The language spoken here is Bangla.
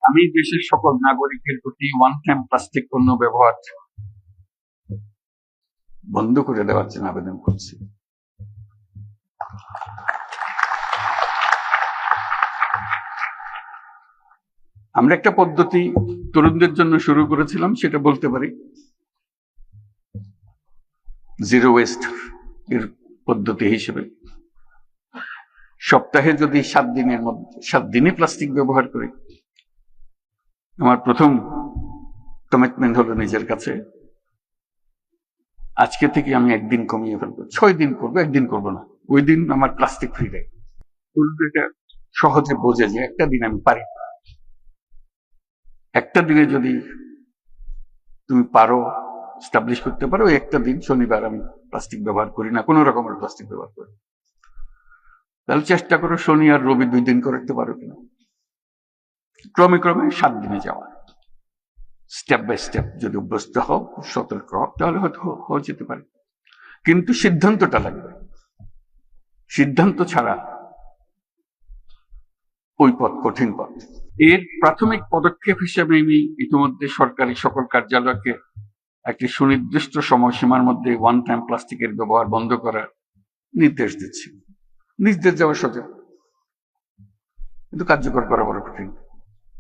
আমি দেশের সকল নাগরিকের প্রতি ওয়ান টাইম প্লাস্টিক পণ্য ব্যবহার বন্ধ করে দেওয়ার জন্য আবেদন করছি। আমরা একটা পদ্ধতি তরুণদের জন্য শুরু করেছিলাম, সেটা বলতে পারি জিরো ওয়েস্ট এর পদ্ধতি হিসেবে সপ্তাহে যদি 7 দিনে প্লাস্টিক ব্যবহার করি, আমার প্রথম কমিটমেন্ট হলো নিজের কাছে, আজকে থেকে আমি 1 দিন কমিয়ে ফেলবো, 6 দিন করবো, 1 দিন করবো না, ওই দিন আমার প্লাস্টিক ফ্রি দেয়। সহজে বোঝে যে একটা দিন আমি পারি, একটা দিনে যদি তুমি পারো এস্টাবলিশ করতে পারো, একটা দিন শনিবার আমি প্লাস্টিক ব্যবহার করি না, কোনো রকমের প্লাস্টিক ব্যবহার করি, তাহলে চেষ্টা করো শনি আর রবি 2 দিন করতে পারো কিনা, ক্রমে ক্রমে 7 দিনে যাওয়া, স্টেপ বাই স্টেপ যদি অভ্যস্ত হও, সতর্ক হও, তাহলে হয়তো হয়ে যেতে পারে। কিন্তু সিদ্ধান্তটা লাগবে, সিদ্ধান্ত ছাড়া ওই পথ কঠিন পথ। এর প্রাথমিক পদক্ষেপ হিসেবে আমি ইতিমধ্যে সরকারি সকল কার্যালয়কে একটি সুনির্দিষ্ট সময়সীমার মধ্যে ওয়ান টাইম প্লাস্টিকের ব্যবহার বন্ধ করার নির্দেশ দিচ্ছি। নির্দেশ দেওয়া সোজা, কিন্তু কার্যকর করা বড় কঠিন।